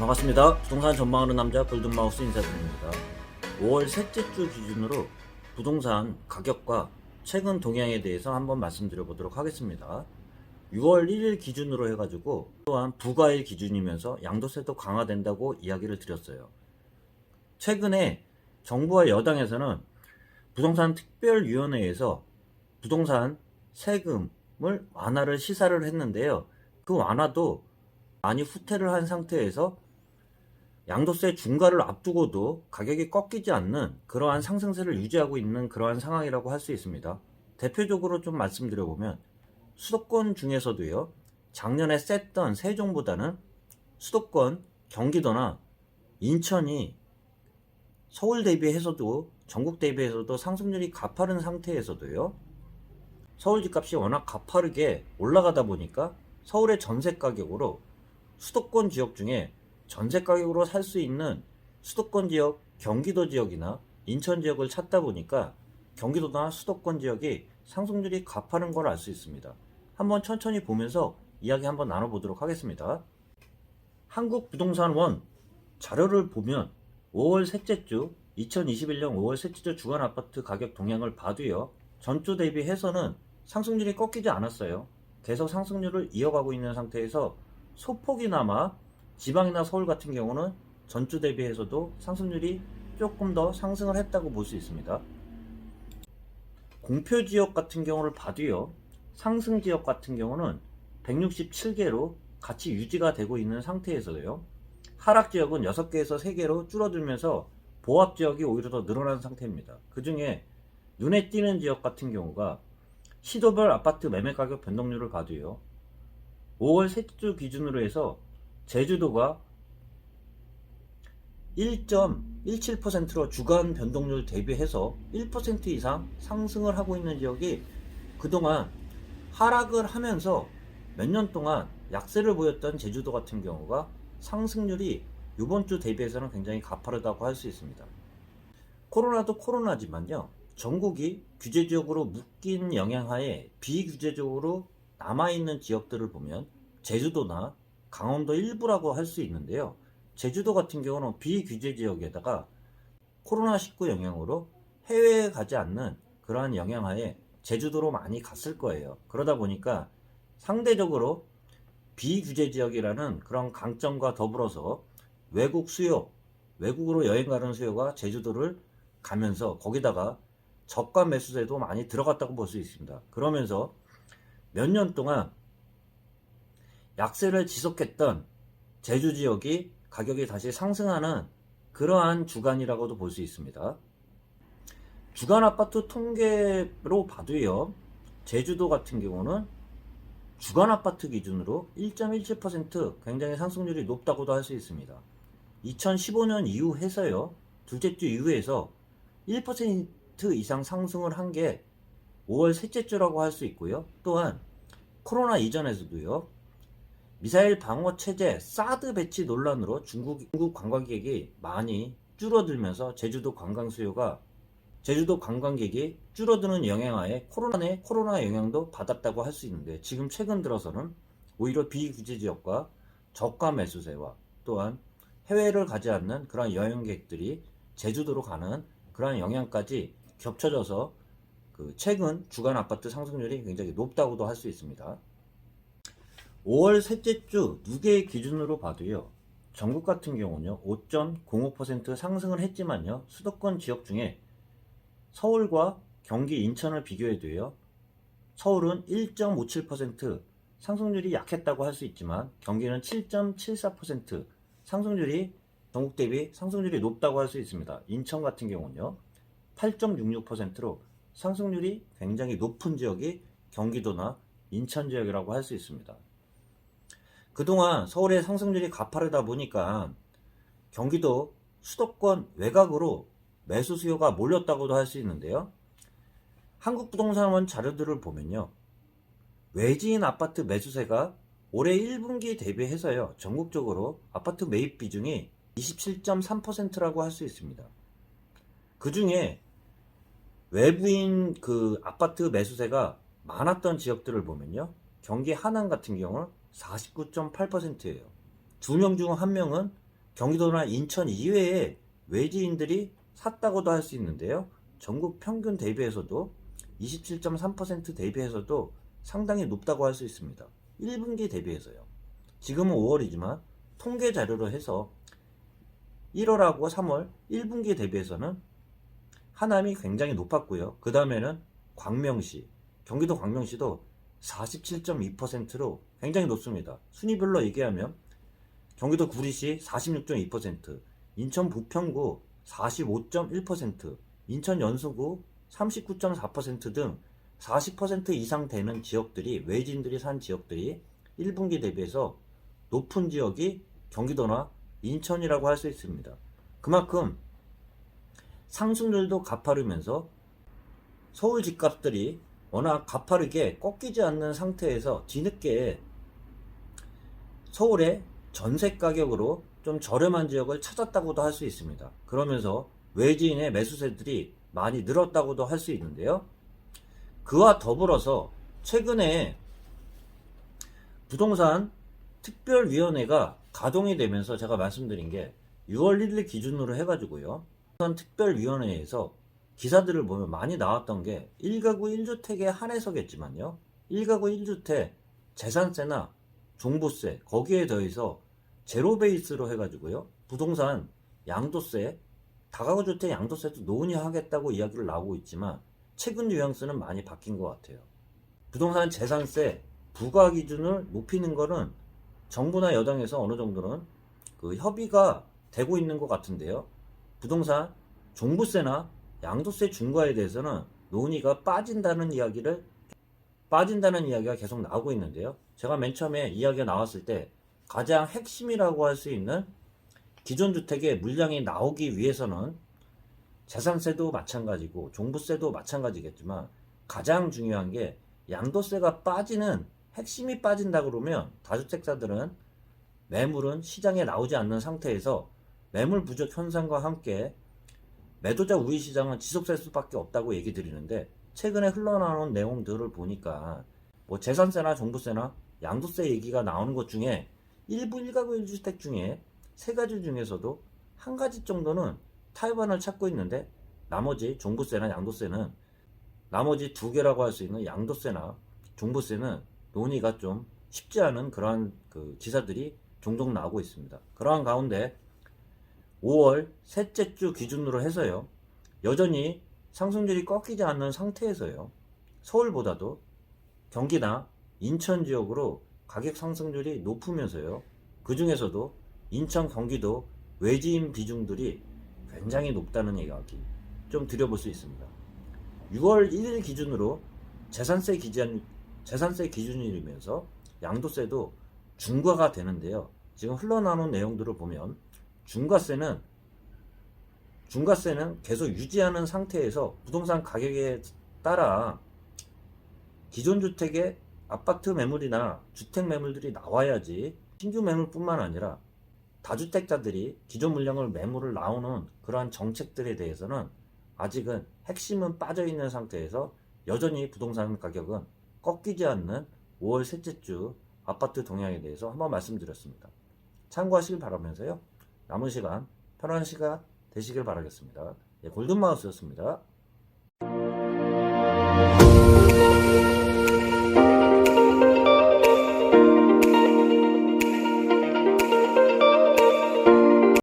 반갑습니다. 부동산 전망하는 남자 골든마우스 인사드립니다. 5월 셋째 주 기준으로 부동산 가격과 최근 동향에 대해서 한번 말씀드려 보도록 하겠습니다. 6월 1일 기준으로 해가지고 또한 부과일 기준이면서 양도세도 강화된다고 이야기를 드렸어요. 최근에 정부와 여당에서는 부동산 특별위원회에서 부동산 세금을 완화를 시사를 했는데요. 그 완화도 많이 후퇴를 한 상태에서 양도세 중과를 앞두고도 가격이 꺾이지 않는 그러한 상승세를 유지하고 있는 그러한 상황이라고 할 수 있습니다. 대표적으로 좀 말씀드려보면 수도권 중에서도요, 작년에 셌던 세종보다는 수도권, 경기도나 인천이 서울 대비해서도 전국 대비해서도 상승률이 가파른 상태에서도요, 서울 집값이 워낙 가파르게 올라가다 보니까 서울의 전세 가격으로 수도권 지역 중에 전세 가격으로 살 수 있는 수도권 지역, 경기도 지역이나 인천 지역을 찾다 보니까 경기도나 수도권 지역이 상승률이 가파른 걸 알 수 있습니다. 한번 천천히 보면서 이야기 한번 나눠보도록 하겠습니다. 한국부동산원 자료를 보면 5월 셋째 주 2021년 5월 셋째 주 주간 아파트 가격 동향을 봐도요, 전주 대비해서는 상승률이 꺾이지 않았어요. 계속 상승률을 이어가고 있는 상태에서 소폭이나마 지방이나 서울 같은 경우는 전주 대비해서도 상승률이 조금 더 상승을 했다고 볼 수 있습니다. 공표 지역 같은 경우를 봐도요, 상승 지역 같은 경우는 167개로 같이 유지가 되고 있는 상태에서요, 하락 지역은 6개에서 3개로 줄어들면서 보합 지역이 오히려 더 늘어난 상태입니다. 그 중에 눈에 띄는 지역 같은 경우가 시도별 아파트 매매 가격 변동률을 봐도요, 5월 셋째 주 기준으로 해서 제주도가 1.17%로 주간 변동률 대비해서 1% 이상 상승을 하고 있는 지역이 그동안 하락을 하면서 몇 년 동안 약세를 보였던 제주도 같은 경우가 상승률이 이번 주 대비해서는 굉장히 가파르다고 할 수 있습니다. 코로나도 코로나지만요, 전국이 규제지역으로 묶인 영향하에 비규제적으로 남아있는 지역들을 보면 제주도나 강원도 일부라고 할 수 있는데요. 제주도 같은 경우는 비규제 지역에다가 코로나19 영향으로 해외에 가지 않는 그러한 영향하에 제주도로 많이 갔을 거예요. 그러다 보니까 상대적으로 비규제 지역이라는 그런 강점과 더불어서 외국 수요, 외국으로 여행 가는 수요가 제주도를 가면서 거기다가 저가 매수세도 많이 들어갔다고 볼 수 있습니다. 그러면서 몇 년 동안 약세를 지속했던 제주 지역이 가격이 다시 상승하는 그러한 주간이라고도 볼 수 있습니다. 주간 아파트 통계로 봐도요, 제주도 같은 경우는 주간 아파트 기준으로 1.17% 굉장히 상승률이 높다고도 할 수 있습니다. 2015년 이후 해서요, 둘째 주 이후에서 1% 이상 상승을 한 게 5월 셋째 주라고 할 수 있고요. 또한 코로나 이전에서도요, 미사일 방어 체제 사드 배치 논란으로 중국 관광객이 많이 줄어들면서 제주도 관광객이 줄어드는 영향하에 코로나 영향도 받았다고 할 수 있는데, 지금 최근 들어서는 오히려 비규제 지역과 저가 매수세와 또한 해외를 가지 않는 그런 여행객들이 제주도로 가는 그런 영향까지 겹쳐져서 최근 주간 아파트 상승률이 굉장히 높다고도 할 수 있습니다. 5월 셋째 주 누계 기준으로 봐도요, 전국 같은 경우는요 5.05% 상승을 했지만요, 수도권 지역 중에 서울과 경기, 인천을 비교해도요, 서울은 1.57% 상승률이 약했다고 할 수 있지만 경기는 7.74% 상승률이 전국 대비 상승률이 높다고 할 수 있습니다. 인천 같은 경우는요 8.66%로 상승률이 굉장히 높은 지역이 경기도나 인천 지역이라고 할 수 있습니다. 그동안 서울의 상승률이 가파르다 보니까 경기도 수도권 외곽으로 매수 수요가 몰렸다고도 할 수 있는데요. 한국부동산원 자료들을 보면요, 외지인 아파트 매수세가 올해 1분기 대비해서요, 전국적으로 아파트 매입 비중이 27.3%라고 할 수 있습니다. 그 중에 외부인 아파트 매수세가 많았던 지역들을 보면요, 경기 하남 같은 경우는 49.8%예요. 2명 중 1명은 경기도나 인천 이외에 외지인들이 샀다고도 할 수 있는데요. 전국 평균 대비해서도 27.3% 대비해서도 상당히 높다고 할 수 있습니다. 1분기 대비해서요. 지금은 5월이지만 통계 자료로 해서 1월하고 3월 1분기 대비해서는 하남이 굉장히 높았고요. 그 다음에는 광명시, 경기도 광명시도 47.2%로 굉장히 높습니다. 순위별로 얘기하면 경기도 구리시 46.2%, 인천 부평구 45.1%, 인천 연수구 39.4% 등 40% 이상 되는 지역들이, 외지인들이 산 지역들이 1분기 대비해서 높은 지역이 경기도나 인천이라고 할 수 있습니다. 그만큼 상승률도 가파르면서 서울 집값들이 워낙 가파르게 꺾이지 않는 상태에서 뒤늦게 서울의 전세 가격으로 좀 저렴한 지역을 찾았다고도 할 수 있습니다. 그러면서 외지인의 매수세들이 많이 늘었다고도 할 수 있는데요. 그와 더불어서 최근에 부동산 특별위원회가 가동이 되면서 제가 말씀드린 게 6월 1일 기준으로 해가지고요. 부동산 특별위원회에서 기사들을 보면 많이 나왔던 게 1가구 1주택에 한해서겠지만요. 1가구 1주택 재산세나 종부세 거기에 더해서 제로 베이스로 해가지고요. 부동산 양도세, 다가구 주택 양도세도 논의하겠다고 이야기를 나오고 있지만 최근 뉘앙스는 많이 바뀐 것 같아요. 부동산 재산세 부과 기준을 높이는 거는 정부나 여당에서 어느 정도는 그 협의가 되고 있는 것 같은데요. 부동산 종부세나 양도세 중과에 대해서는 논의가 빠진다는 이야기가 계속 나오고 있는데요. 제가 맨 처음에 이야기가 나왔을 때 가장 핵심이라고 할 수 있는 기존 주택의 물량이 나오기 위해서는 재산세도 마찬가지고 종부세도 마찬가지겠지만 가장 중요한 게 양도세가 빠지는, 핵심이 빠진다 그러면 다주택자들은 매물은 시장에 나오지 않는 상태에서 매물 부족 현상과 함께 매도자 우위 시장은 지속될 수밖에 없다고 얘기 드리는데, 최근에 흘러나오는 내용들을 보니까 뭐 재산세나 종부세나 양도세 얘기가 나오는 것 중에 일부 1가구 1주택 중에 세 가지 중에서도 한 가지 정도는 타협안을 찾고 있는데, 나머지 종부세나 양도세는, 나머지 두 개라고 할 수 있는 양도세나 종부세는 논의가 좀 쉽지 않은 그러한 그 기사들이 종종 나오고 있습니다. 그러한 가운데 5월 셋째 주 기준으로 해서요, 여전히 상승률이 꺾이지 않는 상태에서요, 서울보다도 경기나 인천 지역으로 가격 상승률이 높으면서요, 그 중에서도 인천, 경기도 외지인 비중들이 굉장히 높다는 이야기 좀 드려볼 수 있습니다. 6월 1일 기준으로 재산세 기준이면서 양도세도 중과가 되는데요. 지금 흘러나오는 내용들을 보면 중과세는 계속 유지하는 상태에서 부동산 가격에 따라 기존 주택의 아파트 매물이나 주택 매물들이 나와야지 신규 매물뿐만 아니라 다주택자들이 기존 물량을 매물을 나오는 그러한 정책들에 대해서는 아직은 핵심은 빠져있는 상태에서 여전히 부동산 가격은 꺾이지 않는 5월 셋째 주 아파트 동향에 대해서 한번 말씀드렸습니다. 참고하시길 바라면서요, 남은 시간 편안한 시간 되시길 바라겠습니다. 골든마우스였습니다.